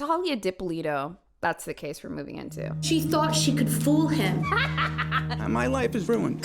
Dalia Dippolito. That's the case we're moving into. She thought she could fool him. My life is ruined.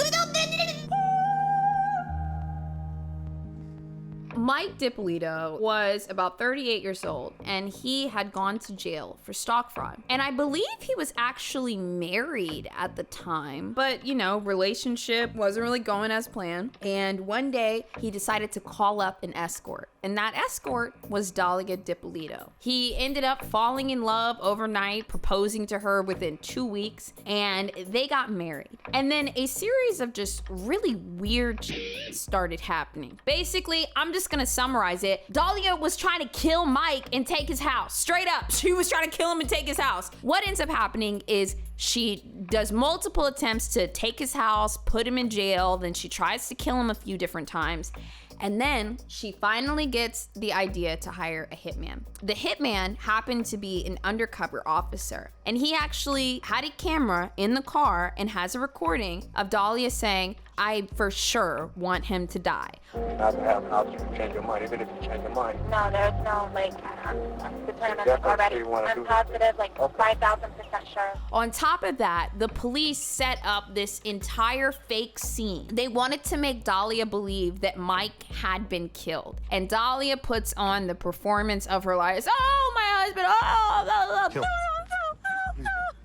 Mike Dippolito was about 38 years old, and he had gone to jail for stock fraud. And I believe he was actually married at the time, but you know, relationship wasn't really going as planned. And one day he decided to call up an escort, and that escort was Dalia Dippolito. He ended up falling in love overnight, proposing to her within 2 weeks, and they got married. And then a series of just really weird shit started happening. Basically, I'm just gonna summarize it. Dalia was trying to kill Mike and take his house. Straight up, she was trying to kill him and take his house. What ends up happening is she does multiple attempts to take his house, put him in jail, then she tries to kill him a few different times. And then she finally gets the idea to hire a hitman. The hitman happened to be an undercover officer, and he actually had a camera in the car and has a recording of Dalia saying, "I for sure want him to die." Not to have an option to change your mind, even if you change your mind. No, there's no, like, I'm determined already. I'm positive, like, 5,000% sure. On top of that, the police set up this entire fake scene. They wanted to make Dalia believe that Mike had been killed. And Dalia puts on the performance of her life. Oh, my husband, oh, blah, blah, blah.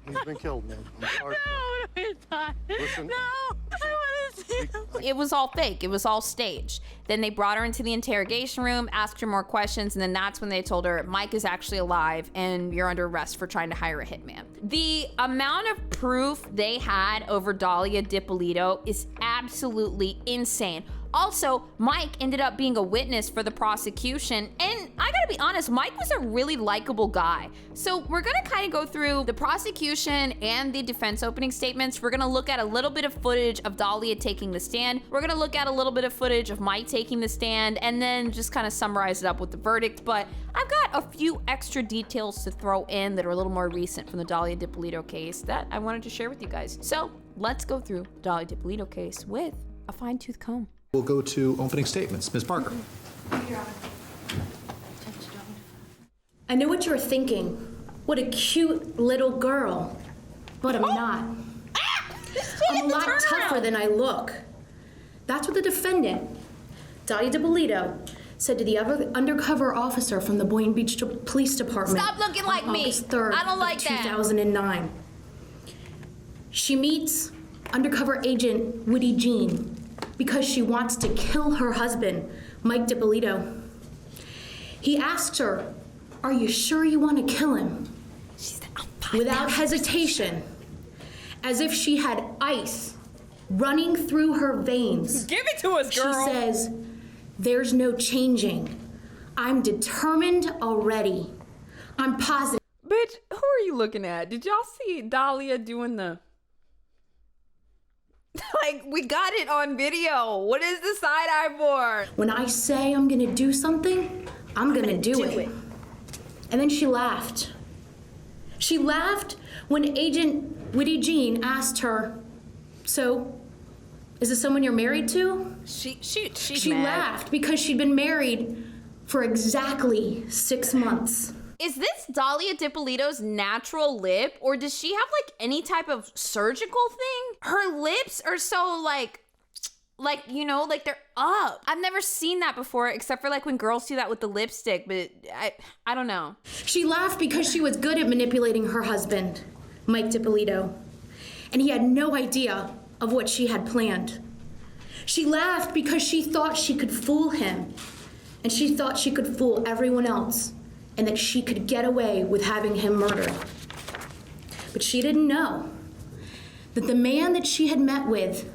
He's been killed, man. I'm sorry. No, he's not. Listen. No, I want to see him. It was all fake. It was all staged. Then they brought her into the interrogation room, asked her more questions, and then that's when they told her, Mike is actually alive and you're under arrest for trying to hire a hitman. The amount of proof they had over Dalia Dippolito is absolutely insane. Also, Mike ended up being a witness for the prosecution, and I gotta be honest, Mike was a really likable guy. So we're gonna kind of go through the prosecution and the defense opening statements. We're gonna look at a little bit of footage of Dalia taking the stand. We're gonna look at a little bit of footage of Mike taking the stand, and then just kind of summarize it up with the verdict. But I've got a few extra details to throw in that are a little more recent from the Dalia Dippolito case that I wanted to share with you guys. So let's go through the Dalia Dippolito case with a fine-tooth comb. We'll go to opening statements. Ms. Parker. I know what you're thinking. What a cute little girl. But I'm not. I'm a lot tougher than I look. That's what the defendant, Dalia Dippolito, said to the other undercover officer from the Boynton Beach Police Department. Stop looking like me. August 3rd I don't like that. 2009. She meets undercover agent Woody Jean because she wants to kill her husband, Mike Dippolito. He asked her, "Are you sure you want to kill him?" She said, Without hesitation, as if she had ice running through her veins. Give it to us, girl. She says, "There's no changing. I'm determined already. I'm positive." Bitch, who are you looking at? Did y'all see Dalia doing the... Like, we got it on video. What is the side eye for? When I say I'm gonna do something, I'm gonna do it. And then she laughed. She laughed when Agent Woody Jean asked her, "So, is this someone you're married to?" She's She mad. laughed because she'd been married for exactly 6 months. Is this Dalia Dippolito's natural lip, or does she have like any type of surgical thing? Her lips are so like, you know, like they're up. I've never seen that before, except for like when girls do that with the lipstick, but I don't know. She laughed because she was good at manipulating her husband, Mike Dippolito, and he had no idea of what she had planned. She laughed because she thought she could fool him, and she thought she could fool everyone else, and that she could get away with having him murdered. But she didn't know that the man that she had met with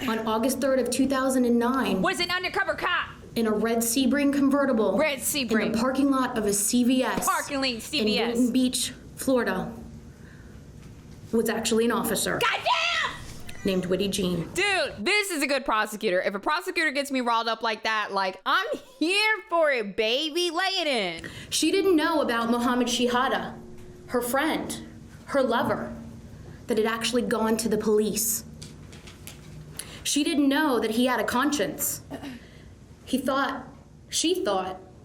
on August 3rd of 2009 Was an undercover cop. in a red Sebring convertible Red Sebring. in the parking lot of a CVS Parking lot in CVS. Boynton Beach, Florida, was actually an officer Goddamn! named Woody Jean. Dude, this is a good prosecutor. If a prosecutor gets me riled up like that, like, I'm here for it, baby. Lay it in. She didn't know about Mohammed Shihada, her friend, her lover, that had actually gone to the police. She didn't know that he had a conscience. She thought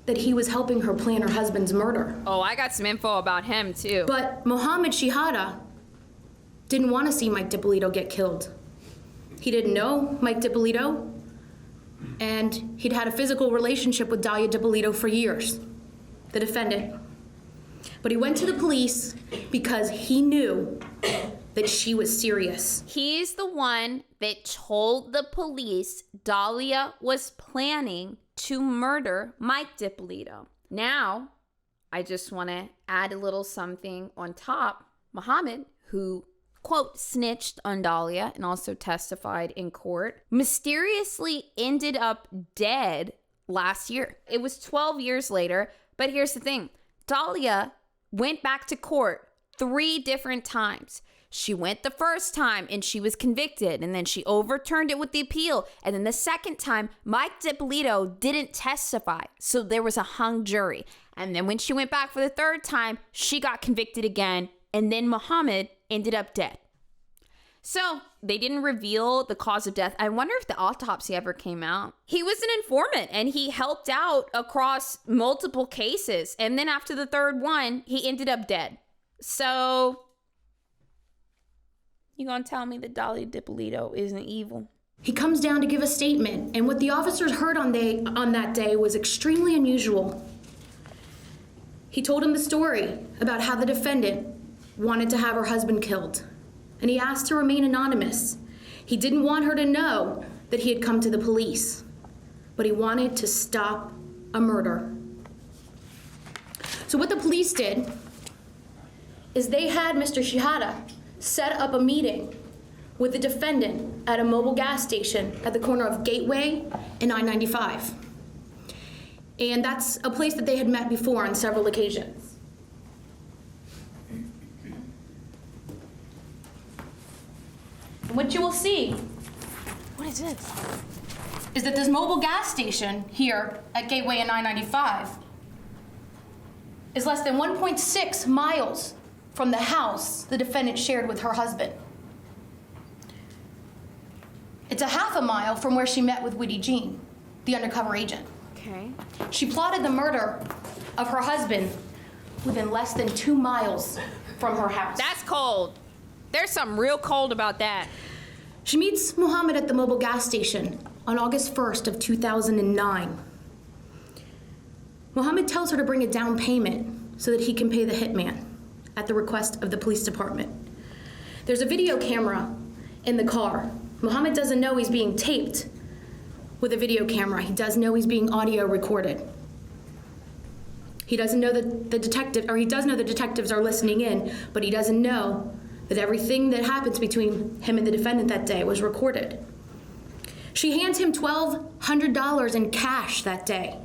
that he was helping her plan her husband's murder. Oh, I got some info about him too. But Mohammed Shihada didn't want to see Mike Dippolito get killed. He didn't know Mike Dippolito, and he'd had a physical relationship with Dalia Dippolito for years, the defendant. But he went to the police because he knew that she was serious. He's the one that told the police Dahlia was planning to murder Mike Dippolito. Now, I just want to add a little something on top. Mohammed, who, quote, snitched on Dahlia and also testified in court, mysteriously ended up dead last year. It was 12 years later, but here's the thing. Dahlia went back to court 3 different times. She went the first time and she was convicted, and then she overturned it with the appeal. And then the second time, Mike Dippolito didn't testify, so there was a hung jury. And then when she went back for the third time, she got convicted again, and then Mohammed ended up dead. So they didn't reveal the cause of death. I wonder if the autopsy ever came out. He was an informant and he helped out across multiple cases. And then after the third one, he ended up dead. So you gonna tell me that Dalia Dippolito isn't evil? He comes down to give a statement, and what the officers heard on that day was extremely unusual. He told him the story about how the defendant wanted to have her husband killed, and he asked to remain anonymous. He didn't want her to know that he had come to the police, but he wanted to stop a murder. So what the police did is they had Mr. Shihada set up a meeting with the defendant at a mobile gas station at the corner of Gateway and I-95. And that's a place that they had met before on several occasions. What you will see, What is this? is that this mobile gas station here at Gateway and I-95 is less than 1.6 miles from the house the defendant shared with her husband. It's a half a mile from where she met with Witty Jean, the undercover agent. Okay. She plotted the murder of her husband within less than 2 miles from her house. That's cold. There's something real cold about that. She meets Mohammed at the mobile gas station on August 1st of 2009. Mohammed tells her to bring a down payment so that he can pay the hitman at the request of the police department. There's a video camera in the car. Mohammed doesn't know he's being taped with a video camera. He does know he's being audio recorded. He doesn't know that he does know the detectives are listening in, but he doesn't know that everything that happens between him and the defendant that day was recorded. She hands him $1,200 in cash that day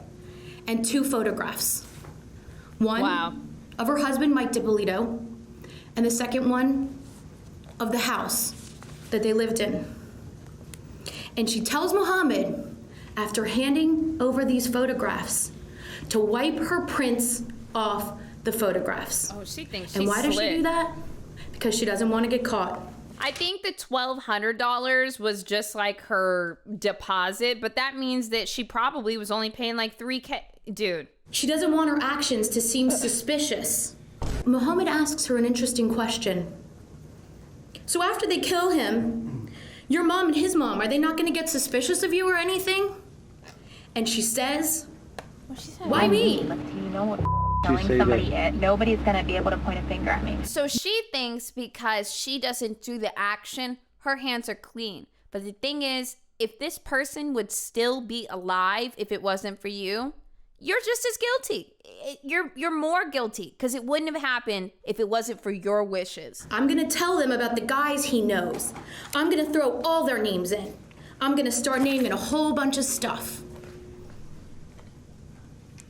and 2 photographs. One of her husband, Mike Dippolito, and the second one of the house that they lived in. And she tells Mohammed, after handing over these photographs, to wipe her prints off the photographs. Oh, she thinks she's And why does slick. she do that? Because she doesn't want to get caught. I think the $1,200 was just like her deposit, but that means that she probably was only paying like $3K. Dude. She doesn't want her actions to seem suspicious. Mohammed asks her an interesting question. So after they kill him, your mom and his mom, are they not going to get suspicious of you or anything? And she says, why me? You know what knowing somebody is. Nobody's going to be able to point a finger at me. So she thinks because she doesn't do the action, her hands are clean. But the thing is, if this person would still be alive if it wasn't for you, you're just as guilty. You're more guilty because it wouldn't have happened if it wasn't for your wishes. I'm gonna tell them about the guys he knows. I'm gonna throw all their names in. I'm gonna start naming a whole bunch of stuff.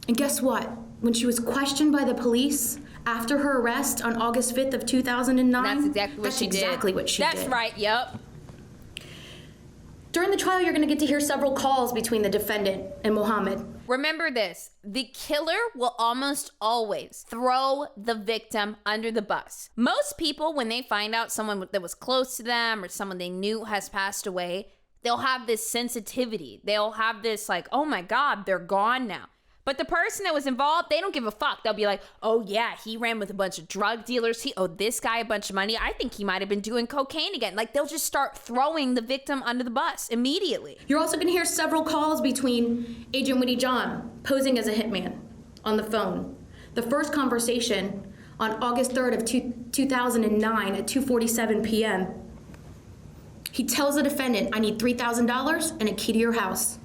And guess what? When she was questioned by the police after her arrest on August 5th of 2009, That's exactly what she did. That's exactly what she did. That's right, yep. During the trial, you're gonna get to hear several calls between the defendant and Mohammed. Remember this, the killer will almost always throw the victim under the bus. Most people, when they find out someone that was close to them or someone they knew has passed away, they'll have this sensitivity. They'll have this like, oh my God, they're gone now. But the person that was involved, they don't give a fuck. They'll be like, oh yeah, he ran with a bunch of drug dealers. He owed this guy a bunch of money. I think he might have been doing cocaine again. Like, they'll just start throwing the victim under the bus immediately. You're also going to hear several calls between Agent Witty John, posing as a hitman, on the phone. The first conversation on August 3rd of 2009 at 2:47 p.m. He tells the defendant, I need $3,000 and a key to your house.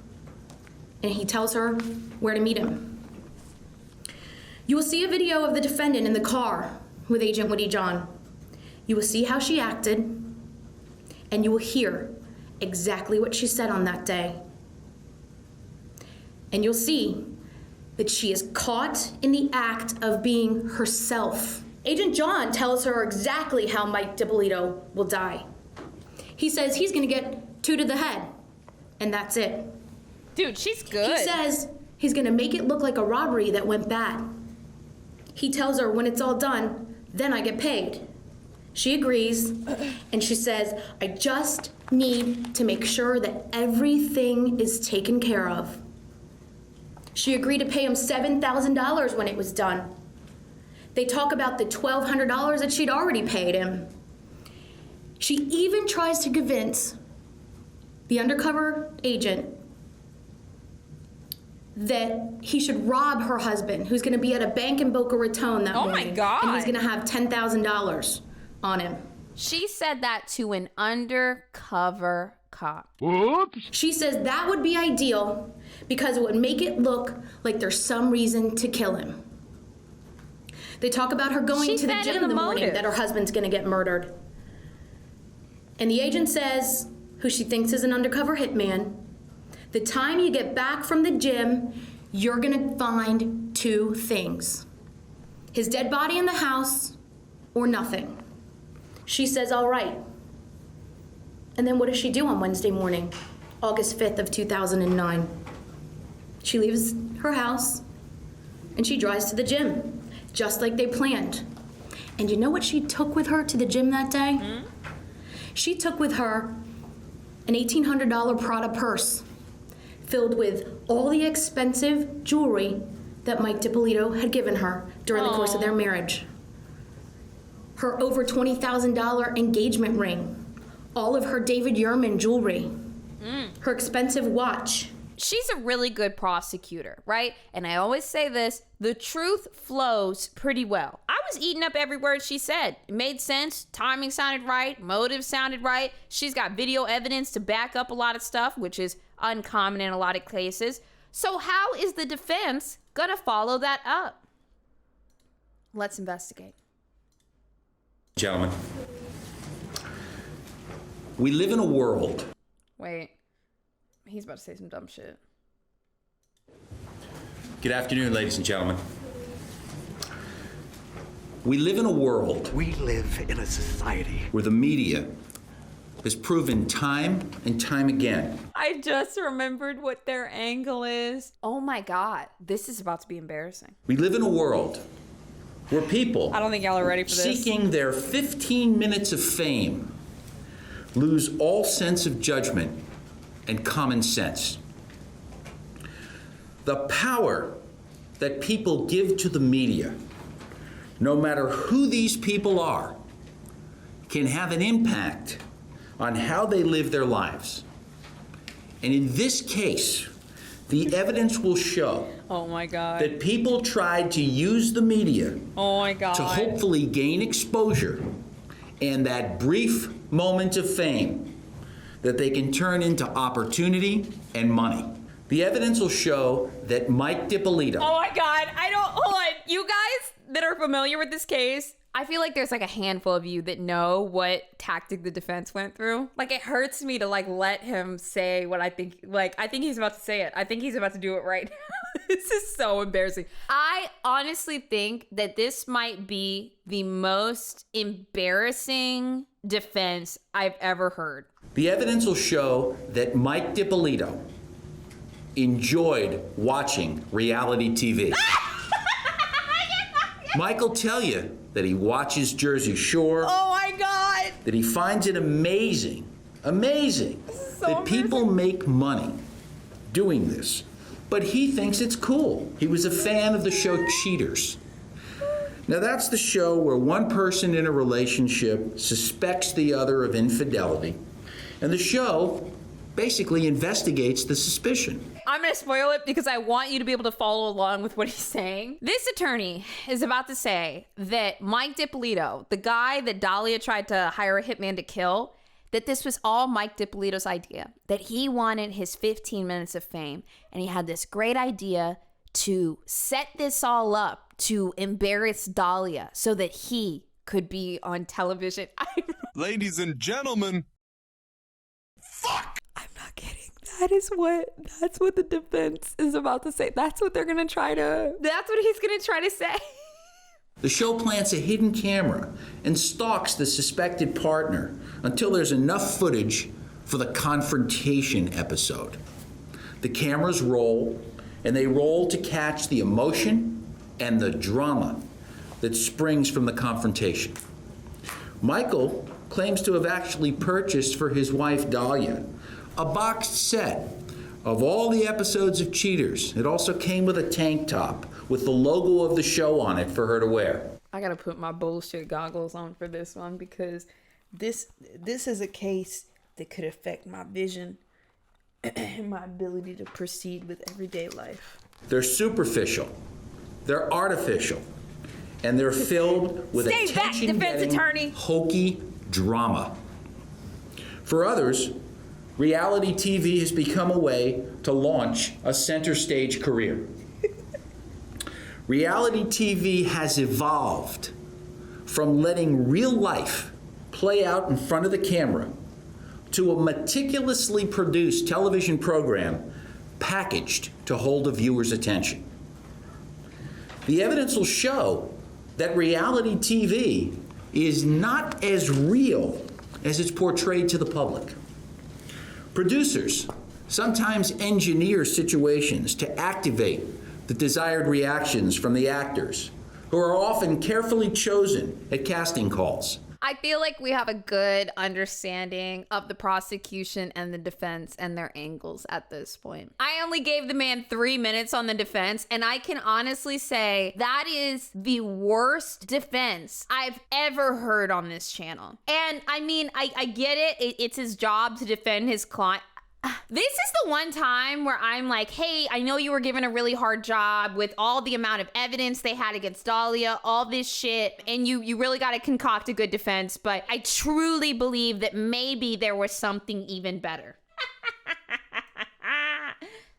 And he tells her where to meet him. You will see a video of the defendant in the car with Agent Witty John. You will see how she acted, and you will hear exactly what she said on that day. And you'll see that she is caught in the act of being herself. Agent John tells her exactly how Mike Dippolito will die. He says he's gonna get 2 to the head, and that's it. Dude, she's good. He says he's gonna make it look like a robbery that went bad. He tells her when it's all done, then I get paid. She agrees, and she says, I just need to make sure that everything is taken care of. She agreed to pay him $7,000 when it was done. They talk about the $1,200 that she'd already paid him. She even tries to convince the undercover agent that he should rob her husband, who's gonna be at a bank in Boca Raton that morning. Oh my God. And he's gonna have $10,000 on him. She said that to an undercover cop. Whoops. She says that would be ideal because it would make it look like there's some reason to kill him. They talk about her going She to the fed gym him in the the morning motive. that her husband's gonna get murdered. And the agent says, who she thinks is an undercover hitman, the time you get back from the gym, you're gonna find 2 things. His dead body in the house, or nothing. She says, all right. And then what does she do on Wednesday morning, August 5th of 2009? She leaves her house and she drives to the gym, just like they planned. And you know what she took with her to the gym that day? Mm-hmm. She took with her an $1,800 Prada purse filled with all the expensive jewelry that Mike Dippolito had given her during the course of their marriage. Her over $20,000 engagement ring, all of her David Yurman jewelry, her expensive watch. She's a really good prosecutor, right? And I always say this, the truth flows pretty well. I was eating up every word she said. It made sense, timing sounded right, motive sounded right. She's got video evidence to back up a lot of stuff, which is uncommon in a lot of cases. So how is the defense gonna follow that up? Let's investigate. Gentlemen, we live in a world. Wait, he's about to say some dumb shit. Good afternoon, ladies and gentlemen. We live in a world We live in a society. where the media has proven time and time again I just remembered what their angle is. Oh my God, this is about to be embarrassing. we live in a world where people I don't think y'all are ready for this. seeking their 15 minutes of fame lose all sense of judgment and common sense. The power that people give to the media, no matter who these people are, can have an impact on how they live their lives. And in this case, the evidence will show Oh my God. that people tried to use the media Oh my God. to hopefully gain exposure and that brief moment of fame that they can turn into opportunity and money. The evidence will show that Mike Dippolito, Oh my God, hold on. You guys that are familiar with this case, I feel like there's like a handful of you that know what tactic the defense went through. Like, it hurts me to like let him say what I think, I think he's about to say it. I think he's about to do it right now. This is so embarrassing. I honestly think that this might be the most embarrassing defense I've ever heard. the evidence will show that Mike Dippolito enjoyed watching reality TV. Mike will tell you that he watches Jersey Shore. Oh my God. That he finds it amazing that people make money doing this. but he thinks it's cool. He was a fan of the show Cheaters. Now that's the show where one person in a relationship suspects the other of infidelity, and the show basically investigates the suspicion. I'm going to spoil it because I want you to be able to follow along with what he's saying. This attorney is about to say that Mike Dippolito, the guy that Dahlia tried to hire a hitman to kill, that this was all Mike Dippolito's idea, that he wanted his 15 minutes of fame, and he had this great idea to set this all up to embarrass Dahlia so that he could be on television. Ladies and gentlemen, fuck! I'm not kidding. That's what the defense is about to say. That's what he's going to try to say. The show plants a hidden camera and stalks the suspected partner until there's enough footage for the confrontation episode. The cameras roll, and they roll to catch the emotion and the drama that springs from the confrontation. Michael claims to have actually purchased for his wife Dahlia a boxed set of all the episodes of Cheaters. It also came with a tank top with the logo of the show on it for her to wear. I gotta put my bullshit goggles on for this one because this is a case that could affect my vision and my ability to proceed with everyday life. They're superficial, they're artificial, and they're filled with Stay back, defense attorney. hokey drama. For others, reality TV has become a way to launch a center stage career. Reality TV has evolved from letting real life play out in front of the camera to a meticulously produced television program packaged to hold a viewer's attention. The evidence will show that reality TV is not as real as it's portrayed to the public. Producers sometimes engineer situations to activate the desired reactions from the actors, who are often carefully chosen at casting calls. I feel like we have a good understanding of the prosecution and the defense and their angles at this point. I only gave the man 3 minutes on the defense, and I can honestly say that is the worst defense I've ever heard on this channel. And I mean, I get it. It's his job to defend his client. This is the one time where I'm like, hey, I know you were given a really hard job with all the amount of evidence they had against Dahlia, all this shit, and you really got to concoct a good defense, but I truly believe that maybe there was something even better.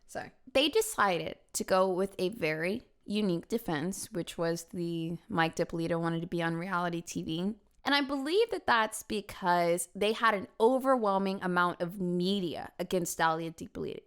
Sorry. They decided to go with a very unique defense, which was the Mike Dippolito wanted to be on reality TV. And I believe that that's because they had an overwhelming amount of media against Dalia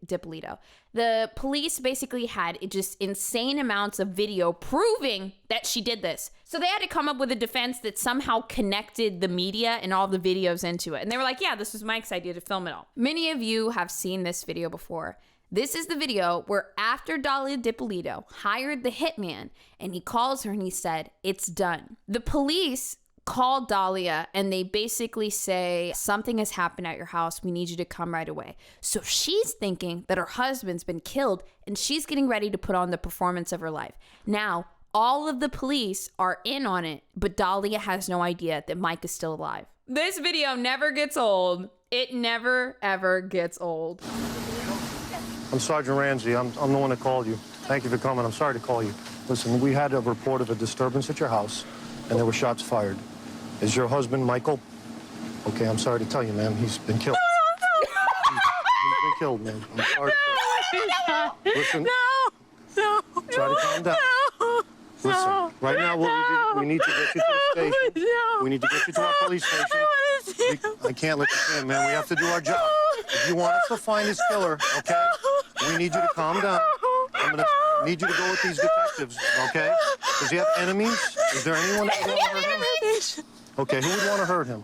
Dippolito. The police basically had just insane amounts of video proving that she did this. So they had to come up with a defense that somehow connected the media and all the videos into it. And they were like, yeah, this was Mike's idea to film it all. Many of you have seen this video before. This is the video where after Dalia Dippolito hired the hitman and he calls her and he said, it's done. The police call Dahlia and they basically say, something has happened at your house. We need you to come right away. So she's thinking that her husband's been killed and she's getting ready to put on the performance of her life. Now, all of the police are in on it, but Dahlia has no idea that Mike is still alive. This video never gets old. It never, ever gets old. I'm Sergeant Ramsey. I'm the one that called you. Thank you for coming. I'm sorry to call you. Listen, we had a report of a disturbance at your house, and there were shots fired. Is your husband Michael? Okay, I'm sorry to tell you, ma'am. He's been killed. He's been killed, man. I'm sorry. Listen. No. Try to calm down. Listen. Right now, we need to get you to the station. We need to get you to our police station. I can't let you in, man. We have to do our job. If you want us to find this killer, okay? We need you to calm down. I'm gonna need you to go with these detectives, okay? Does he have enemies? Is there anyone that would want to hurt him? Okay, who would want to hurt him?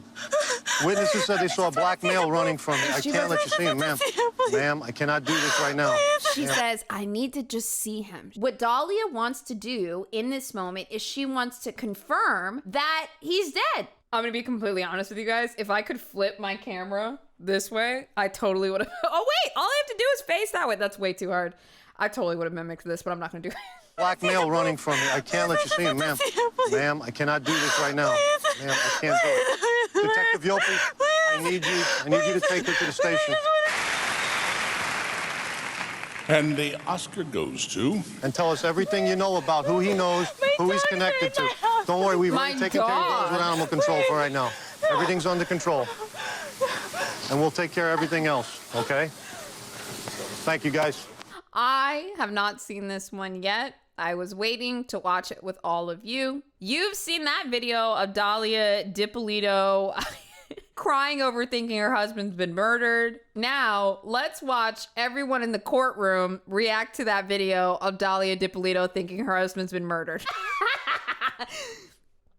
Witnesses said they saw a black male running from him. I can't let you see him, ma'am. Ma'am, I cannot do this right now. She says, I need to just see him. What Dahlia wants to do in this moment is she wants to confirm that he's dead. I'm going to be completely honest with you guys. If I could flip my camera this way, I totally would have. Oh, wait, all I have to do is face that way. That's way too hard. I totally would have mimicked this, but I'm not gonna do it. Black male running from me. I can't let you see him, ma'am. Ma'am, I cannot do this right now. Ma'am, I can't do it. Detective Yopi, I need you to take her to the station. And the Oscar goes to... And tell us everything you know about who he knows, who he's connected to. Don't worry, we've already taken care of those with animal control for right now. Everything's under control. And we'll take care of everything else, okay? Thank you, guys. I have not seen this one yet. I was waiting to watch it with all of you. You've seen that video of Dalia Dippolito crying over thinking her husband's been murdered. Now, let's watch everyone in the courtroom react to that video of Dalia Dippolito thinking her husband's been murdered.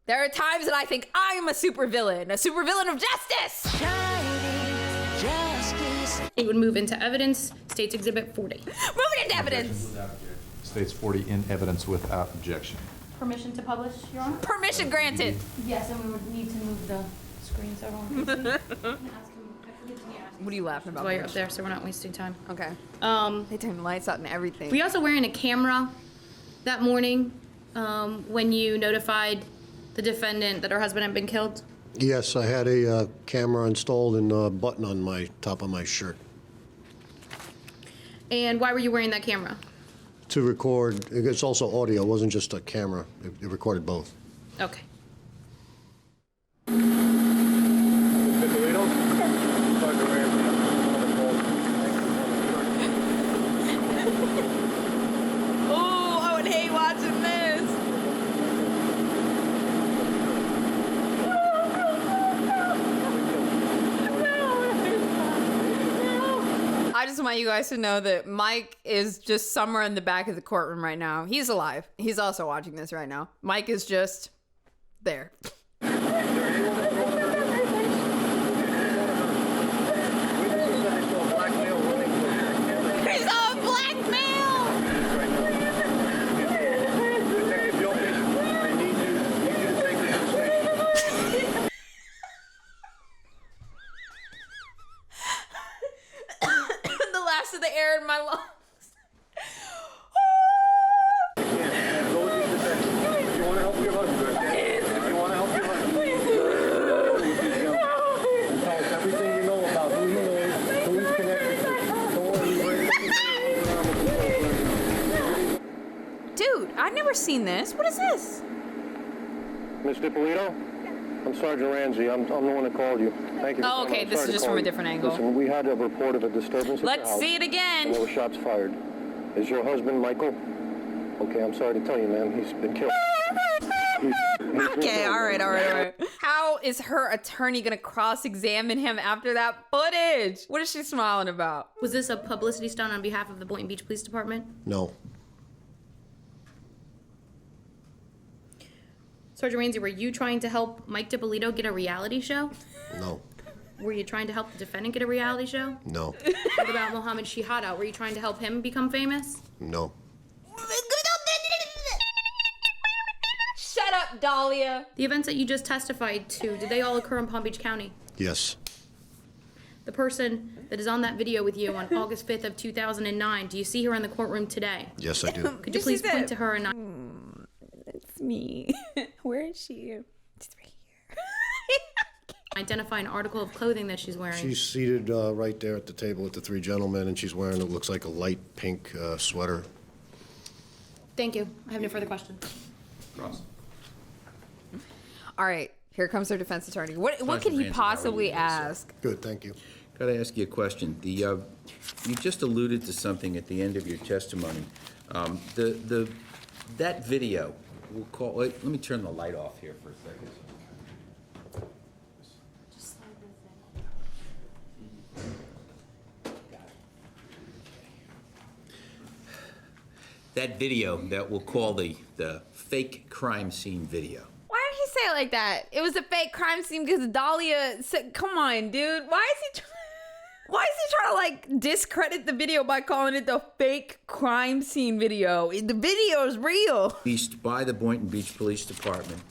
There are times that I think I'm a supervillain of justice. It would move into evidence, State's Exhibit 40. Moving into evidence. States 40 in evidence without objection. Permission to publish, Your Honor? Permission granted. Yes, and we would need to move the screen so everyone can see. What are you laughing about? While you're up there, so we're not wasting time. Okay. They turned the lights out and everything. Were you also wearing a camera that morning when you notified the defendant that her husband had been killed? Yes, I had a camera installed and a button on my top of my shirt. And why were you wearing that camera? To record, it's also audio, it wasn't just a camera. It recorded both. Okay. Oh, I would hate watching this. I just want you guys to know that Mike is just somewhere in the back of the courtroom right now. He's alive. He's also watching this right now. Mike is just there. He's on blackmail! The last of the air in my lungs. Dude, I've never seen this. What is this? Miss Dippolito? I'm Sergeant Ramsey. I'm the one that called you. Thank you. Oh, okay. This is just from a different angle. Listen, we had a report of a disturbance at your Let's house, see it again. and there were shots fired. Is your husband Michael? Okay, I'm sorry to tell you, man. He's been killed. Okay, all right. How is her attorney gonna cross-examine him after that footage? What is she smiling about? Was this a publicity stunt on behalf of the Boynton Beach Police Department? No. Sergeant Ramsey, were you trying to help Mike Dippolito get a reality show? No. Were you trying to help the defendant get a reality show? No. What about Mohammed Shihada? Were you trying to help him become famous? No. Shut up, Dahlia. The events that you just testified to, did they all occur in Palm Beach County? Yes. The person that is on that video with you on August 5th of 2009, do you see her in the courtroom today? Yes, I do. Could you please point to her and It's me. Where is she? She's right here. identify an article of clothing that she's wearing? She's seated right there at the table with the three gentlemen, and she's wearing what looks like a light pink sweater. Thank you. I have no further questions. Ross. All right, here comes our defense attorney. What could he possibly ask? Good, thank you. Got to ask you a question. You just alluded to something at the end of your testimony. That video, we'll call. Let me turn the light off here for a second. That video that we'll call the fake crime scene video. Why did he say it like that? It was a fake crime scene because Dahlia said, come on, dude. Why is he trying to like discredit the video by calling it the fake crime scene video? The video is real. Released by the Boynton Beach Police Department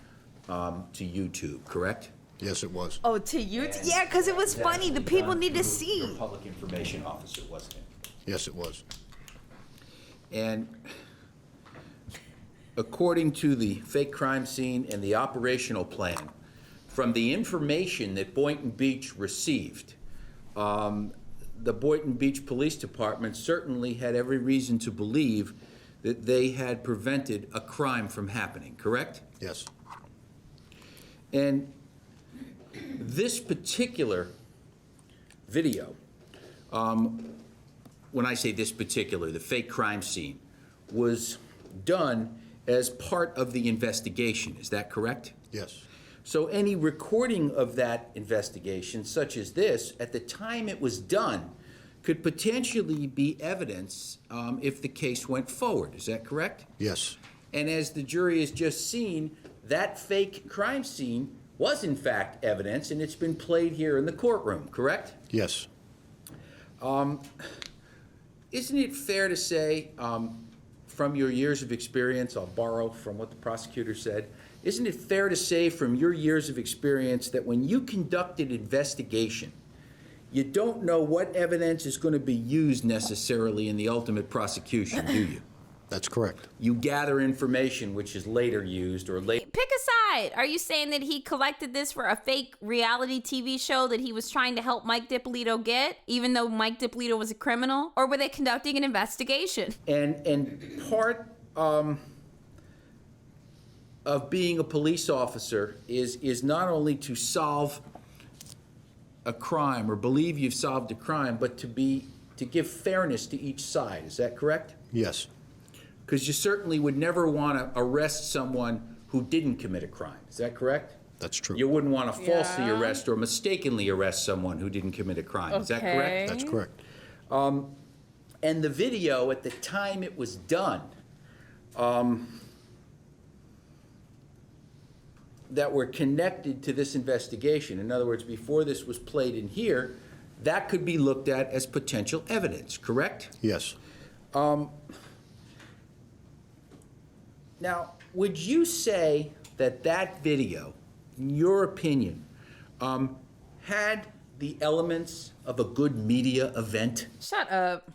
to YouTube, correct? Yes, it was. Oh, to YouTube? Yeah, because it was funny. The people need to see. Your public information officer, wasn't it? Yes, it was. And according to the fake crime scene and the operational plan, from the information that Boynton Beach received, the Boynton Beach Police Department certainly had every reason to believe that they had prevented a crime from happening, correct? Yes. And this particular video, when I say this particular, the fake crime scene, was done as part of the investigation. Is that correct? Yes. So any recording of that investigation, such as this, at the time it was done, could potentially be evidence if the case went forward. Is that correct? Yes. And as the jury has just seen, that fake crime scene was in fact evidence, and it's been played here in the courtroom, correct? Yes. Isn't it fair to say, from your years of experience, I'll borrow from what the prosecutor said, isn't it fair to say from your years of experience that when you conduct an investigation, you don't know what evidence is going to be used necessarily in the ultimate prosecution, do you? That's correct. You gather information which is later used or later. Pick a side. Are you saying that he collected this for a fake reality TV show that he was trying to help Mike Dippolito get, even though Mike Dippolito was a criminal? Or were they conducting an investigation? And part of being a police officer is not only to solve a crime or believe you've solved a crime, but to give fairness to each side. Is that correct? Yes. Because you certainly would never want to arrest someone who didn't commit a crime. Is that correct? That's true. You wouldn't want to falsely arrest or mistakenly arrest someone who didn't commit a crime. Is that correct? That's correct. And the video, at the time it was done, that were connected to this investigation, in other words, before this was played in here, that could be looked at as potential evidence, correct? Yes. Now, would you say that that video, in your opinion, had the elements of a good media event? Shut up.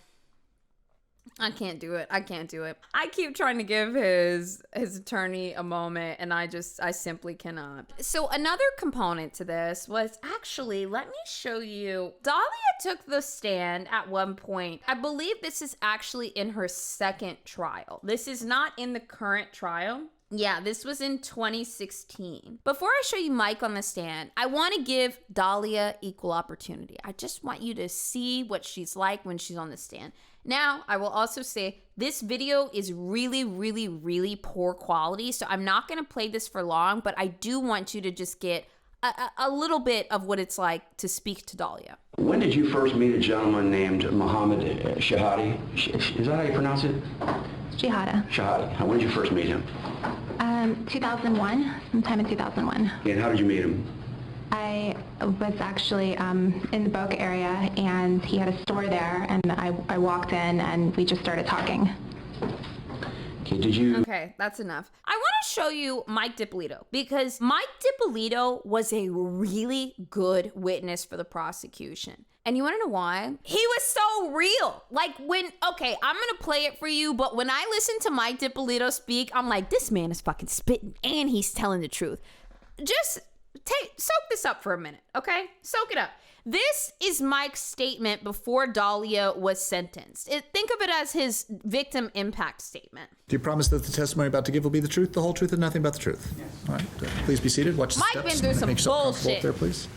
I can't do it. I can't do it. I keep trying to give his attorney a moment, and I simply cannot. So another component to this was actually, let me show you. Dahlia took the stand at one point. I believe this is actually in her second trial. This is not in the current trial. Yeah, this was in 2016. Before I show you Mike on the stand, I want to give Dahlia equal opportunity. I just want you to see what she's like when she's on the stand. Now, I will also say this video is really, really, really poor quality, so I'm not going to play this for long, but I do want you to just get a little bit of what it's like to speak to Dahlia. When did you first meet a gentleman named Mohammed Shahadi? Is that how you pronounce it? Shahada. Shahadi. When did you first meet him? 2001, sometime in 2001. And how did you meet him? I was actually in the Boca area, and he had a store there, and I walked in, and we just started talking. Okay, did you... Okay, that's enough. I want to show you Mike Dippolito, because Mike Dippolito was a really good witness for the prosecution. And you want to know why? He was so real. Like okay, I'm going to play it for you, but when I listen to Mike Dippolito speak, I'm like, this man is fucking spitting, and he's telling the truth. Just soak this up for a minute, okay? Soak it up. This is Mike's statement before Dahlia was sentenced. Think of it as his victim impact statement. Do you promise that the testimony about to give will be the truth, the whole truth, and nothing but the truth? Yes. All right. Please be seated. Watch the Mike steps. been through some Make yourself comfortable bullshit. up there, please.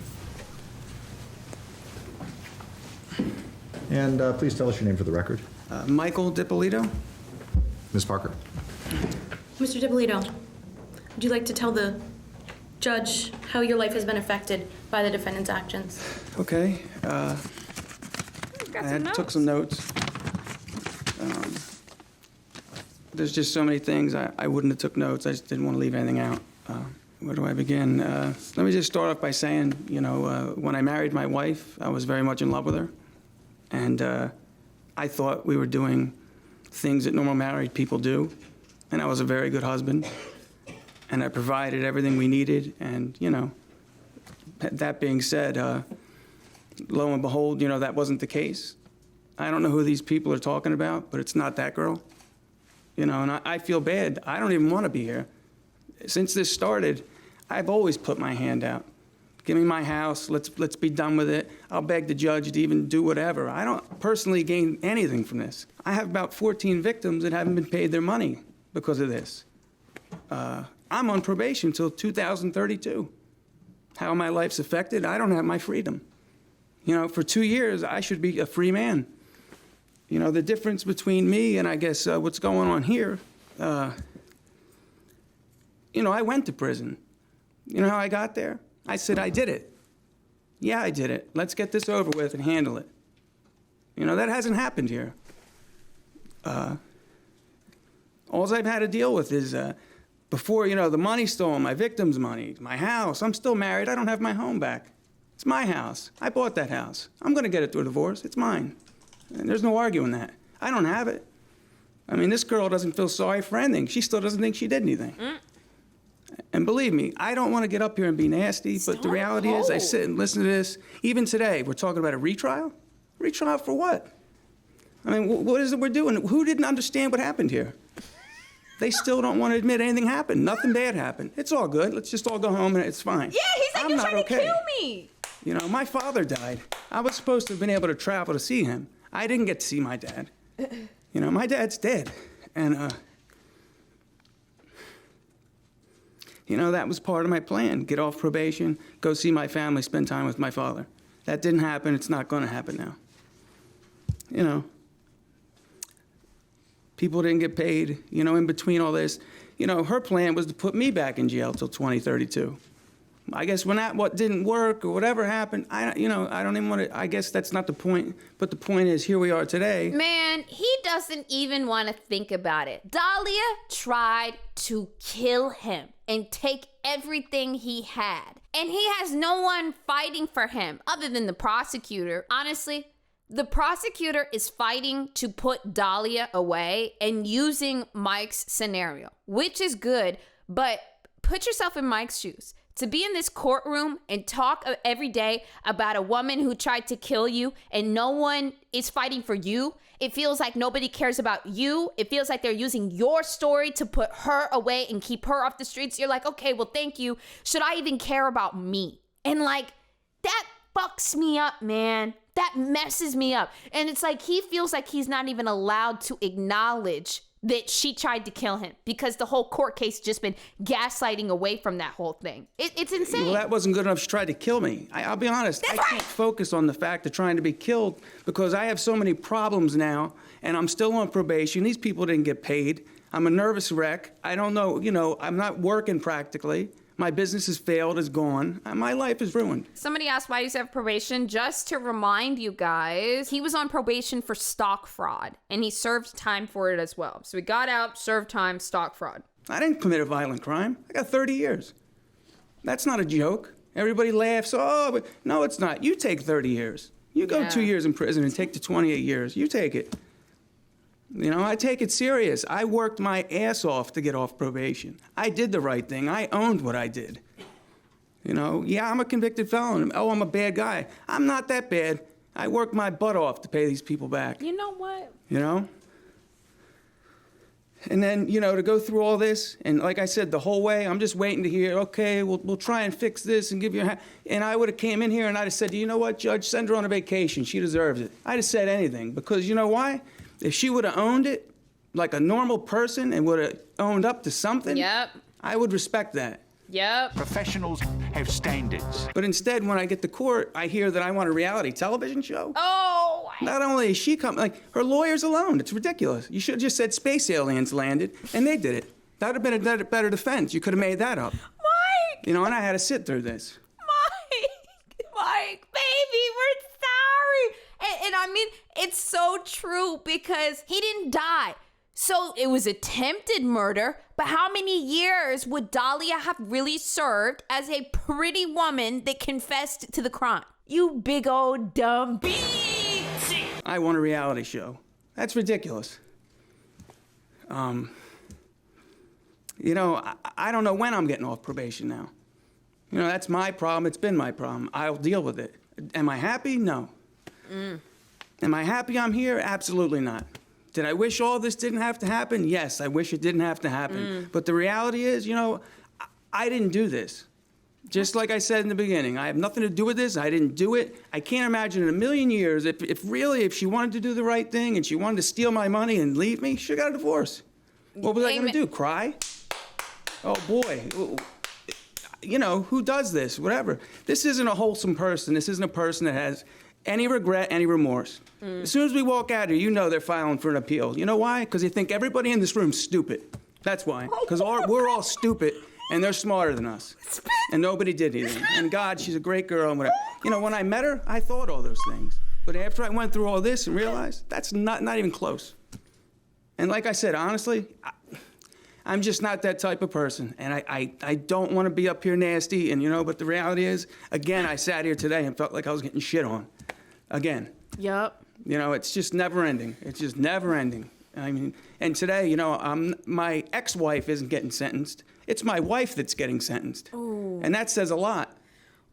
And please tell us your name for the record. Michael Dippolito. Ms. Parker. Mr. Dippolito, would you like to tell the judge how your life has been affected by the defendant's actions? Okay. Took some notes. There's just so many things. I wouldn't have took notes. I just didn't want to leave anything out. Where do I begin? Let me just start off by saying, when I married my wife, I was very much in love with her. And I thought we were doing things that normal married people do. And I was a very good husband. And I provided everything we needed. And, that being said, lo and behold, that wasn't the case. I don't know who these people are talking about, but it's not that girl. you know, and I feel bad. I don't even want to be here. Since this started, I've always put my hand out. Give me my house, let's be done with it. I'll beg the judge to even do whatever. I don't personally gain anything from this. I have about 14 victims that haven't been paid their money because of this. I'm on probation until 2032. How my life's affected, I don't have my freedom. You know, for 2 years, I should be a free man. You know, the difference between me and I guess what's going on here, you know, I went to prison. You know how I got there? I said, I did it. Yeah, I did it. Let's get this over with and handle it. You know, that hasn't happened here. All I've had to deal with is, before, you know, the money stolen, my victim's money, my house. I'm still married. I don't have my home back. It's my house. I bought that house. I'm going to get it through a divorce. It's mine. And there's no arguing that. I don't have it. I mean, this girl doesn't feel sorry for anything. She still doesn't think she did anything. And believe me, I don't want to get up here and be nasty, but the reality is I sit and listen to this. Even today, we're talking about a retrial? Retrial for what? I mean, what is it we're doing? Who didn't understand what happened here? They still don't want to admit anything happened. Nothing bad happened. It's all good. Let's just all go home and it's fine. Yeah, he's like, you're trying to kill me. You know, my father died. I was supposed to have been able to travel to see him. I didn't get to see my dad. You know, my dad's dead. And, you know, that was part of my plan. Get off probation, go see my family, spend time with my father. That didn't happen. It's not going to happen now. You know, people didn't get paid, you know, in between all this. You know, her plan was to put me back in jail till 2032. I guess when what didn't work or whatever happened, I don't even want to, I guess that's not the point. But the point is, here we are today. Man, he doesn't even want to think about it. Dahlia tried to kill him and take everything he had. And he has no one fighting for him other than the prosecutor. Honestly, the prosecutor is fighting to put Dahlia away and using Mike's scenario, which is good, but put yourself in Mike's shoes. To be in this courtroom and talk every day about a woman who tried to kill you and no one is fighting for you, it feels like nobody cares about you. It feels like they're using your story to put her away and keep her off the streets. You're like, okay, well, thank you. Should I even care about me? And like, that fucks me up, man. That messes me up. And it's like, he feels like he's not even allowed to acknowledge that she tried to kill him because the whole court case just been gaslighting away from that whole thing. It's insane. Well, that wasn't good enough. She tried to kill me. I'll be honest. I can't focus on the fact of trying to be killed because I have so many problems now and I'm still on probation. These people didn't get paid. I'm a nervous wreck. I don't know, you know, I'm not working practically. My business has failed, is gone. My life is ruined. Somebody asked why he's on probation. Just to remind you guys, he was on probation for stock fraud, and he served time for it as well. So he got out, served time, stock fraud. I didn't commit a violent crime. I got 30 years. That's not a joke. Everybody laughs. Oh, but no, it's not. You take 30 years. You go 2 years in prison and take the 28 years. You take it. You know, I take it serious. I worked my ass off to get off probation. I did the right thing. I owned what I did. You know, yeah, I'm a convicted felon. Oh, I'm a bad guy. I'm not that bad. I worked my butt off to pay these people back. You know what? You know? And then, you know, to go through all this, and like I said, the whole way, I'm just waiting to hear, okay, we'll try and fix this and give you a and I would have came in here and I'd have said, you know what, Judge, send her on a vacation. She deserves it. I'd have said anything because you know why? If she would have owned it like a normal person and would have owned up to something, I would respect that. Professionals have standards. But instead, when I get to court, I hear that I want a reality television show. Oh! Not only is she coming, like, her lawyer's alone. It's ridiculous. You should have just said space aliens landed, and they did it. That would have been a better defense. You could have made that up. Mike! You know, and I had to sit through this. Mike, baby, we're sorry. And I mean, it's so true because he didn't die. So it was attempted murder, but how many years would Dahlia have really served as a pretty woman that confessed to the crime? You big old dumb bitch. I want a reality show. That's ridiculous. You know, I don't know when I'm getting off probation now. You know, that's my problem. It's been my problem. I'll deal with it. Am I happy? No. Am I happy I'm here? Absolutely not. Did I wish all this didn't have to happen? Yes, I wish it didn't have to happen. But the reality is, I didn't do this. Just like I said in the beginning, I have nothing to do with this. I didn't do it. I can't imagine in a million years if she wanted to do the right thing and she wanted to steal my money and leave me, she got a divorce. What was I going to do? Cry? Oh boy. Who does this? Whatever. This isn't a wholesome person. This isn't a person that has any regret, any remorse. As soon as we walk out here, they're filing for an appeal. You know why? Because they think everybody in this room's stupid. That's why. Because we're all stupid, and they're smarter than us. And nobody did anything. And God, she's a great girl and whatever. When I met her, I thought all those things. But after I went through all this and realized that's not even close. And like I said, honestly, I'm just not that type of person. And I don't want to be up here nasty, but the reality is, again, I sat here today and felt like I was getting shit on. Again. Yep. It's just never ending. It's just never ending. I mean, and today, my ex-wife isn't getting sentenced. It's my wife that's getting sentenced. Ooh. And that says a lot.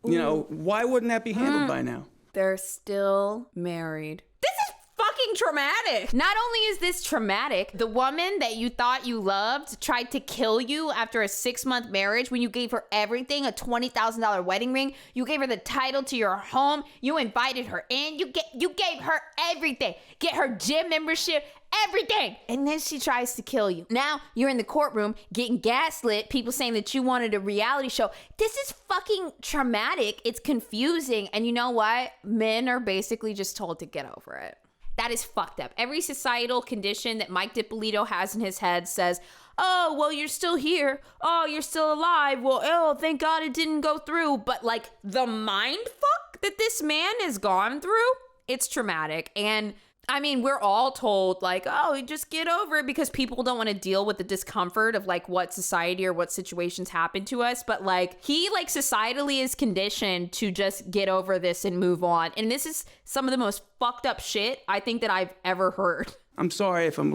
Ooh. Why wouldn't that be handled by now? They're still married. This is fucking traumatic. Not only is this traumatic, the woman that you thought you loved tried to kill you after a 6-month marriage when you gave her everything, a $20,000 wedding ring. You gave her the title to your home. You invited her in. You gave her everything. Get her gym membership, everything. And then she tries to kill you. Now you're in the courtroom getting gaslit, people saying that you wanted a reality show. This is fucking traumatic. It's confusing. And you know what? Men are basically just told to get over it. That is fucked up. Every societal condition that Mike Dippolito has in his head says, oh, well, you're still here. Oh, you're still alive. Well, oh, thank God it didn't go through. But like the mind fuck that this man has gone through, it's traumatic. And I mean, we're all told like, oh, just get over it because people don't want to deal with the discomfort of like what society or what situations happen to us. But like he like societally is conditioned to just get over this and move on. And this is some of the most fucked up shit I think that I've ever heard. I'm sorry if I'm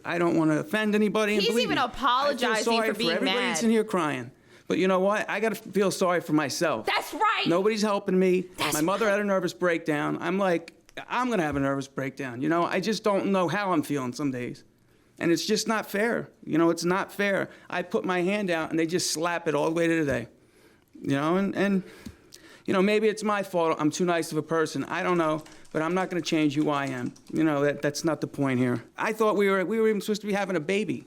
I don't want to offend anybody. And he's even apologizing for being everybody mad. Everybody's in here crying. But you know what? I got to feel sorry for myself. That's right. Nobody's helping me. My mother had a nervous breakdown. I'm like, I'm going to have a nervous breakdown. I just don't know how I'm feeling some days. And it's just not fair. It's not fair. I put my hand out and they just slap it all the way to today. And maybe it's my fault. I'm too nice of a person. I don't know. But I'm not going to change who I am. That's not the point here. I thought we were even supposed to be having a baby.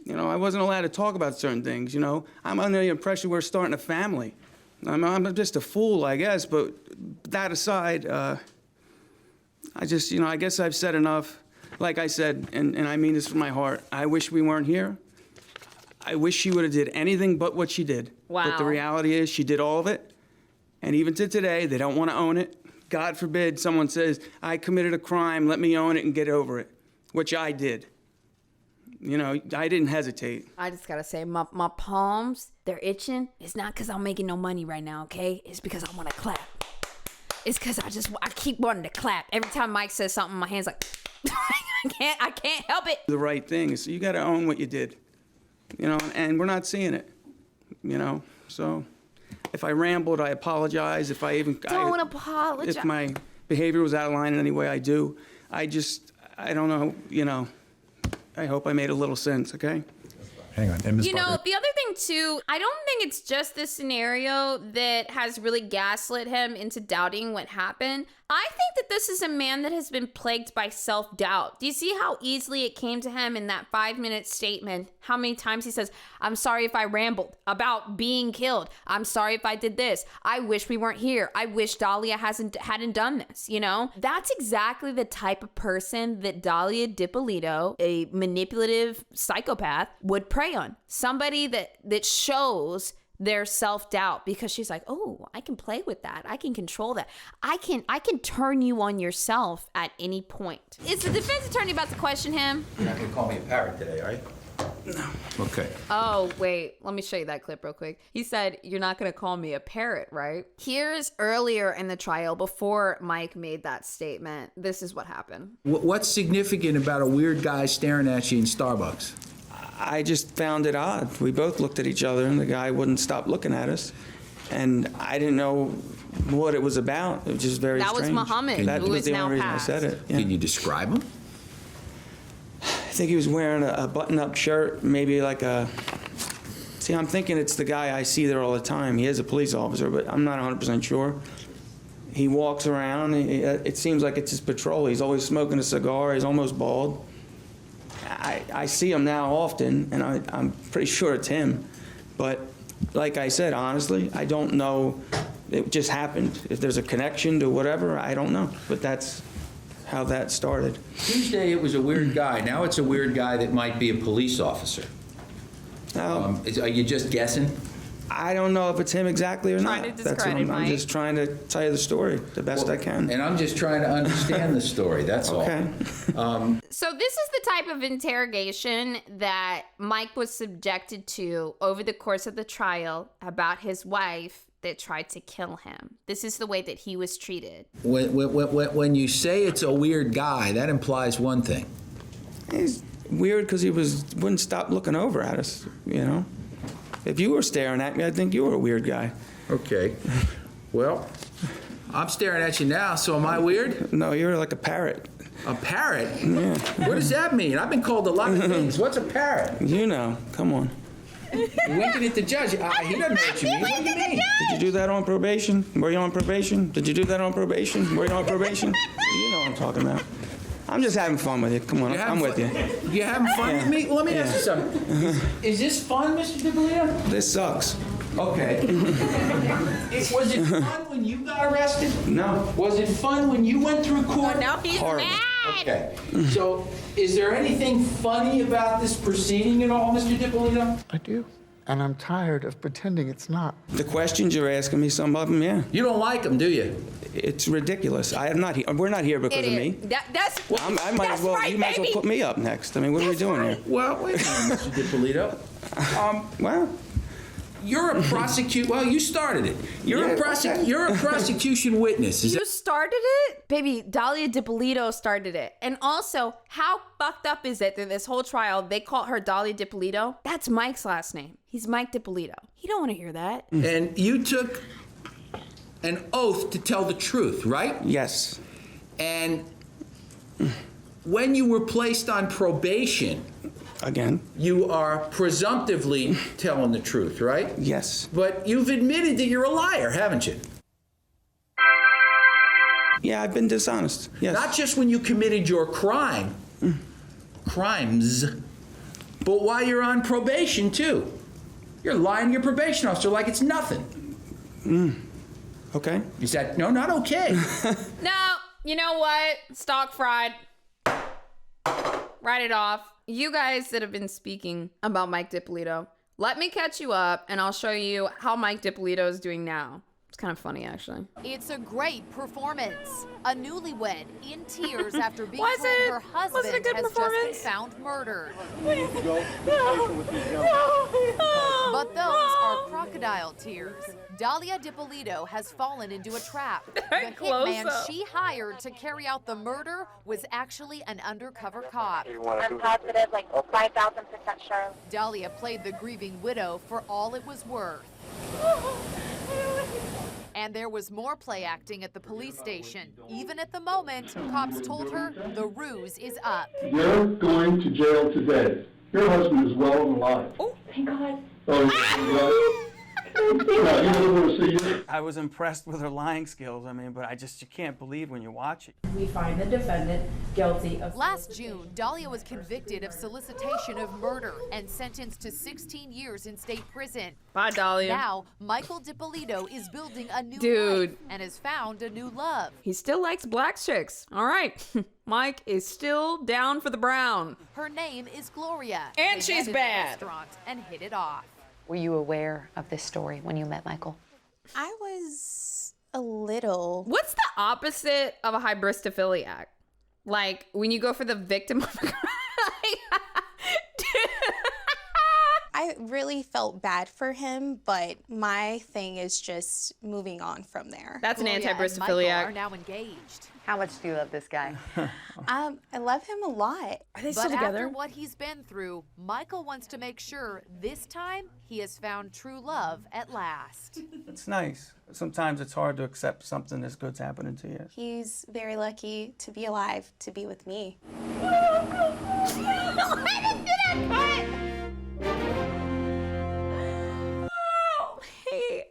I wasn't allowed to talk about certain things. I'm under the impression we're starting a family. I'm just a fool, I guess. But that aside, I guess I've said enough. Like I said, and I mean this from my heart, I wish we weren't here. I wish she would have did anything but what she did. Wow. But the reality is she did all of it. And even to today, they don't want to own it. God forbid someone says, I committed a crime, let me own it and get over it, which I did. I didn't hesitate. I just got to say, my palms, they're itching. It's not because I'm making no money right now, okay? It's because I want to clap. It's because I keep wanting to clap. Every time Mike says something, my hand's like, I can't help it. The right thing. So you got to own what you did, and we're not seeing it, So if I rambled, I apologize. If I even don't apologize. If my behavior was out of line in any way, I do. I don't know, I hope I made a little sense, okay? Hang on. And Ms. The other thing too, I don't think it's just this scenario that has really gaslit him into doubting what happened. I think that this is a man that has been plagued by self-doubt. Do you see how easily it came to him in that 5-minute statement? How many times he says, I'm sorry if I rambled about being killed. I'm sorry if I did this. I wish we weren't here. I wish Dahlia hadn't done this, That's exactly the type of person that Dalia Dippolito, a manipulative psychopath, would prey on. Somebody that shows their self-doubt because she's like, oh, I can play with that. I can control that. I can turn you on yourself at any point. Is the defense attorney about to question him? You're not going to call me a parrot today, are you? No. Okay. Oh, wait. Let me show you that clip real quick. He said, you're not going to call me a parrot, right? Here's earlier in the trial before Mike made that statement. This is what happened. What's significant about a weird guy staring at you in Starbucks? I just found it odd. We both looked at each other, and the guy wouldn't stop looking at us. And I didn't know what it was about. It was just very strange. That was Muhammad, That who was is the now only reason passed. I said it. Yeah. Can you describe him? think he was wearing a button-up shirt, maybe like a... See, I'm thinking it's the guy I see there all the time. He is a police officer, but I'm not 100% sure. He walks around. It seems like it's his patrol. He's always smoking a cigar. He's almost bald. I see him now often, and I'm pretty sure it's him. But like I said, honestly, I don't know. It just happened. If there's a connection to whatever, I don't know. But that's how that started. Tuesday, it was a weird guy. Now it's a weird guy that might be a police officer. Are you just guessing? I don't know if it's him exactly or not. Trying to That's what I'm just trying to tell you the story the best I can. And I'm just trying to understand the story, that's okay. all. So this is the type of interrogation that Mike was subjected to over the course of the trial about his wife that tried to kill him. This is the way that he was treated. When you say it's a weird guy, that implies one thing. He's weird because he wouldn't stop looking over at us, you know? If you were staring at me, I think you were a weird guy. Okay. Well, I'm staring at you now, so am I weird? No, you're like a parrot. A parrot? Yeah. What does that mean? I've been called a lot of things. What's a parrot? You know. Come on. You're winking at the judge. He doesn't know what you mean. What do you mean? Did you do that on probation? Were you on probation? Did you do that on probation? Were you on probation? You know what I'm talking about. I'm just having fun with you. Come on, I'm with you. You having fun with me? Well, let me ask you something. Is this fun, Mr. Dippolito? This sucks. Okay. Was it fun when you got arrested? No. Was it fun when you went through court? Now he's Horrible. mad. Okay. So, is there anything funny about this proceeding at all, Mr. Dippolito? I do. And I'm tired of pretending it's not. The questions you're asking me, some of them, yeah. You don't like them, do you? It's ridiculous. I'm not here. We're not here because of me. That's I might as well. right, You might as well put me up next. I mean, what are we doing here? Well, wait a minute, Mr. Dippolito. Well, you're a prosecutor. Well, you started it. You're a prosecution witness. You started it? Baby, Dalia Dippolito started it. And also, how fucked up is it that this whole trial, they call her Dalia Dippolito? That's Mike's last name. He's Mike Dippolito. He don't want to hear that. And you took an oath to tell the truth, right? Yes. And when you were placed on probation, again, you are presumptively telling the truth, right? Yes. But you've admitted that you're a liar, haven't you? Yeah, I've been dishonest. Yes. Not just when you committed your crimes, but while you're on probation, too. You're lying to your probation officer like it's nothing. Okay. Is that, no, not okay. No, you know what? Stock fried. Write it off. You guys that have been speaking about Mike Dippolito, let me catch you up and I'll show you how Mike Dippolito is doing now. It's kind of funny, actually. It's a great performance. A newlywed in tears after being told her Was husband it a good has performance? just been found murdered. No. But those are crocodile tears. Dahlia Dippolito has fallen into a trap. The hitman she hired to carry out the murder was actually an undercover cop. I'm positive, like 5,000% sure. Dahlia played the grieving widow for all it was worth. And there was more play acting at the police station. Even at the moment, cops told her the ruse is up. You're going to jail today. Your husband is well and alive. Oh, thank God. I was impressed with her lying skills. I mean, but you can't believe when you watch it. We find the defendant guilty of... Last June, Dahlia was convicted of solicitation of murder and sentenced to 16 years in state prison. Bye, Dahlia. Now, Michael Dippolito is building a new life and has found a new love. He still likes black chicks. All right. Mike is still down for the brown. Her name is Gloria. And They she's met at a bad. restaurant and hit it off. Were you aware of this story when you met Michael? I was a little. What's the opposite of a hybristophiliac? Like when you go for the victim of a crime? I really felt bad for him, but my thing is just moving on from there. That's an Gloria and Michael anti-bristophiliac. are now engaged. How much do you love this guy? I love him a lot. Are they But still together? after what he's been through, Michael wants to make sure this time he has found true love at last. It's nice. Sometimes it's hard to accept something this good's happening to you. He's very lucky to be alive, to be with me. did that cut? Oh, hey.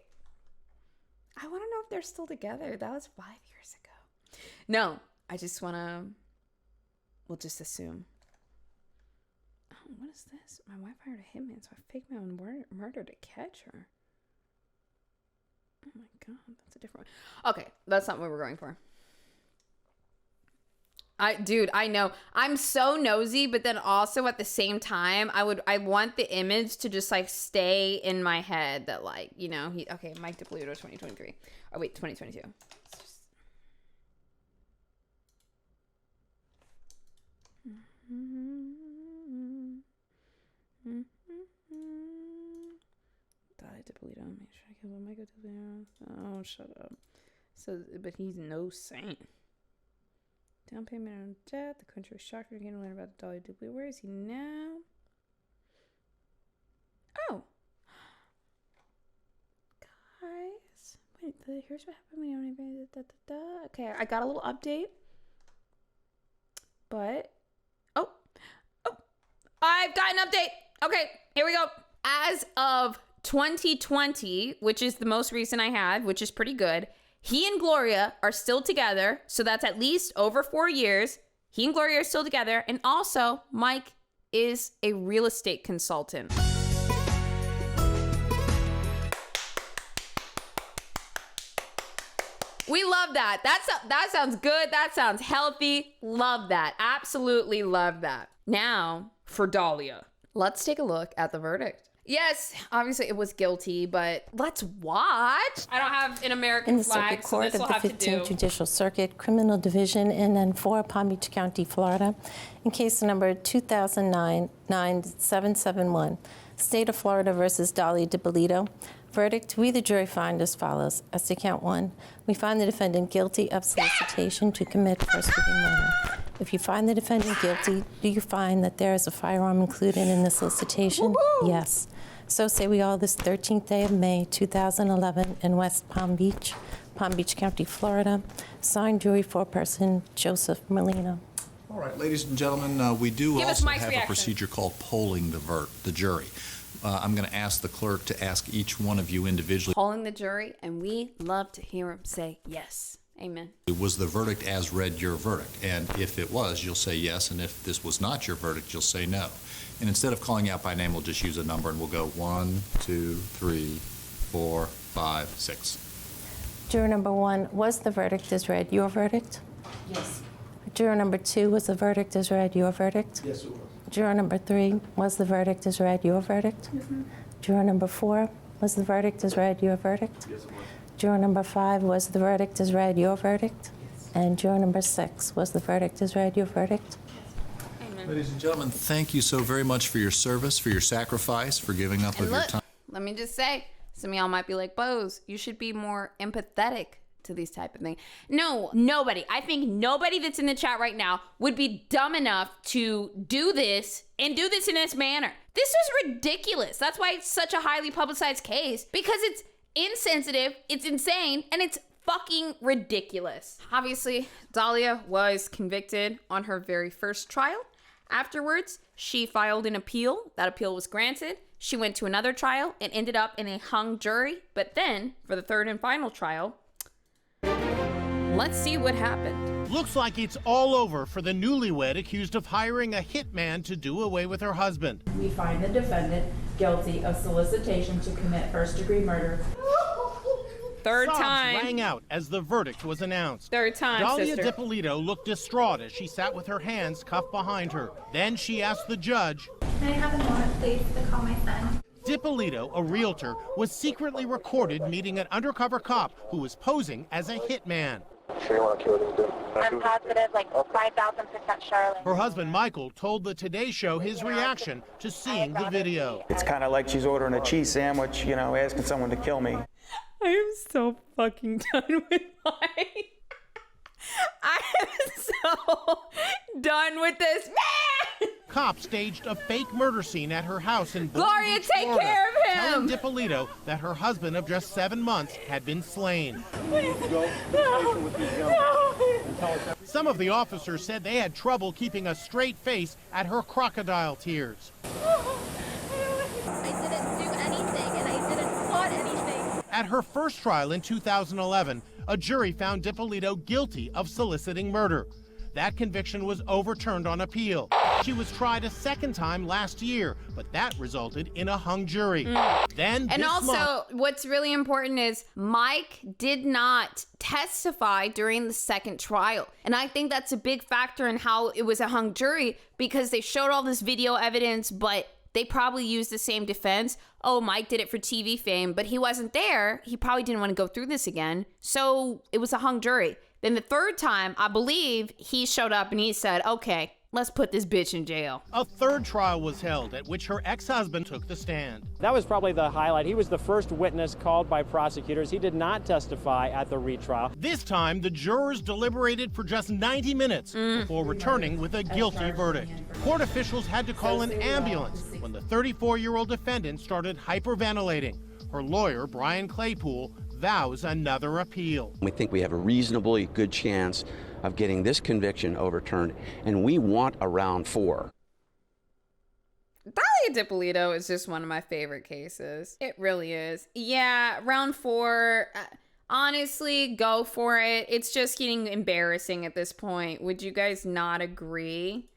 I want to know if they're still together. That was 5 years ago. No, I just want to, we'll just assume. Oh, what is this? My wife hired a hitman, so I faked my own murder to catch her. Oh my God, that's a different one. Okay, that's not what we're going for. Dude, I know. I'm so nosy, but then also at the same time, I want the image to just like stay in my head that like, you know, okay, Mike Dippolito 2023. Oh wait, 2022. Dalia Dippolito, make sure I kill Michael Dippolito. Oh, shut up. So, but he's no saint. Down payment on debt. The country was shocked when began to learn about Dalia Dippolito. Where is he now? Oh. Guys. Wait, here's what happened when you don't even... Okay, I got a little update. But... Oh. I've got an update. Okay, here we go. As of 2020, which is the most recent I had, which is pretty good, he and Gloria are still together. So that's at least over 4 years. He and Gloria are still together. And also, Mike is a real estate consultant. We love that. That sounds good. That sounds healthy. Love that. Absolutely love that. Now, for Dahlia. Let's take a look at the verdict. Yes, obviously it was guilty, but let's watch. I don't have an American flag, so this will have to do. In the 15th Judicial Circuit, Criminal Division in and for Palm Beach County, Florida, in case number 2009-9771, State of Florida versus Dalia Dippolito. Verdict, we the jury find as follows. As to count 1, we find the defendant guilty of solicitation to commit first-degree murder. If you find the defendant guilty, do you find that there is a firearm included in the solicitation? Woo-hoo! Yes. So say we all this 13th day of May, 2011 in West Palm Beach County, Florida. Signed jury foreperson, Joseph Molina. All right, ladies and gentlemen, we do also have reaction. A procedure called polling the jury. I'm going to ask the clerk to ask each one of you individually. Polling the jury, and we love to hear him say yes. Amen. Was the verdict as read your verdict? And if it was, you'll say yes. And if this was not your verdict, you'll say no. And instead of calling out by name, we'll just use a number and we'll go 1, 2, 3, 4, 5, 6. Juror number 1, was the verdict as read your verdict? Yes. Juror number 2, was the verdict as read your verdict? Yes, it was. Juror number 3, was the verdict as read your verdict? Mm-hmm. Juror number 4, was the verdict as read your verdict? Yes, it was. Juror number 5, was the verdict as read your verdict? Yes. And juror number 6, was the verdict as read your verdict? Amen. Ladies and gentlemen, thank you so very much for your service, for your sacrifice, for giving up of your time. Let me just say, some of y'all might be like, BOZE, you should be more empathetic to these type of things. No, nobody. I think nobody that's in the chat right now would be dumb enough to do this and do this in this manner. This is ridiculous. That's why it's such a highly publicized case, because it's insensitive, it's insane, and it's fucking ridiculous. Obviously, Dahlia was convicted on her very first trial. Afterwards, she filed an appeal. That appeal was granted. She went to another trial and ended up in a hung jury. But then, for the third and final trial, let's see what happened. Looks like it's all over for the newlywed accused of hiring a hitman to do away with her husband. We find the defendant guilty of solicitation to commit first-degree murder. Third Sobs time. rang out as the verdict was announced. Third time, Dalia sister. Dippolito looked distraught as she sat with her hands cuffed behind her. Then she asked the judge, Can I have a moment, please, to call my son? Dippolito, a realtor, was secretly recorded meeting an undercover cop who was posing as a hitman. Sure you want to kill this dude? I'm positive, like 5,000% sure. Her husband, Michael, told the Today Show his reaction to seeing the video. It's kind of like she's ordering a cheese sandwich, you know, asking someone to kill me. I am so fucking done with I am so done with this man. Cops staged a fake murder scene at her house in Gloria, Beach, take Florida, care of him. telling Dippolito that her husband of just 7 months had been slain. Please go. No. Some of the officers said they had trouble keeping a straight face at her crocodile tears. I didn't do anything, and I didn't plot anything. At her first trial in 2011, a jury found Dippolito guilty of soliciting murder. That conviction was overturned on appeal. She was tried a second time last year, but that resulted in a hung jury. Then and also, what's really important is Mike did not testify during the second trial. And I think that's a big factor in how it was a hung jury, because they showed all this video evidence, but they probably used the same defense. Oh, Mike did it for TV fame, but he wasn't there. He probably didn't want to go through this again. So it was a hung jury. Then the third time, I believe he showed up and he said, okay, let's put this bitch in jail. A third trial was held at which her ex-husband took the stand. That was probably the highlight. He was the first witness called by prosecutors. He did not testify at the retrial. This time, the jurors deliberated for just 90 minutes before returning with a guilty verdict. Court officials had to call an ambulance when the 34-year-old defendant started hyperventilating. Her lawyer, Brian Claypool, vows another appeal. We think we have a reasonably good chance of getting this conviction overturned, and we want a round 4. Dalia Dippolito is just one of my favorite cases. It really is. Yeah, round 4, honestly, go for it. It's just getting embarrassing at this point. Would you guys not agree?